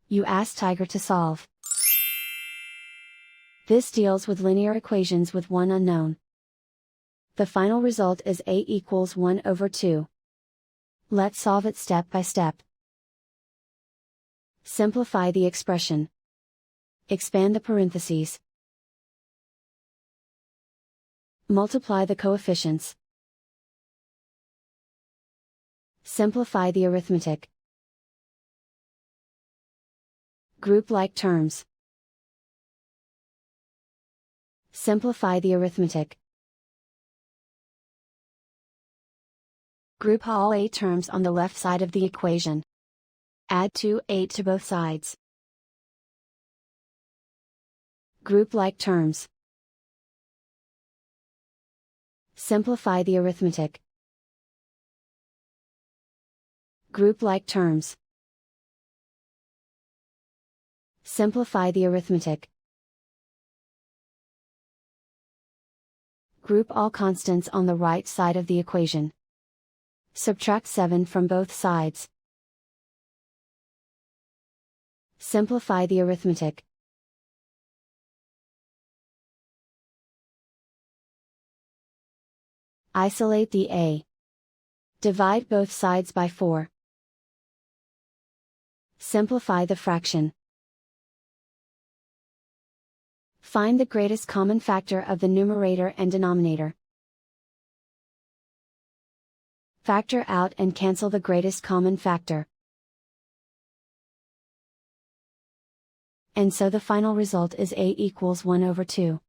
You ask Tiger to solve. This deals with linear equations with one unknown. The final result is a equals 1 over 2. Let's solve it step by step. Simplify the expression. Expand the parentheses. Multiply the coefficients. Simplify the arithmetic. Group like terms. Simplify the arithmetic. Group all 8 terms on the left side of the equation. Add 2/8 to both sides. Group like terms. Simplify the arithmetic. Group like terms. Simplify the arithmetic. Group all constants on the right side of the equation. Subtract 7 from both sides. Simplify the arithmetic. Isolate the a. Divide both sides by 4. Simplify the fraction. Find the greatest common factor of the numerator and denominator. Factor out and cancel the greatest common factor. And so the final result is a equals 1 over 2.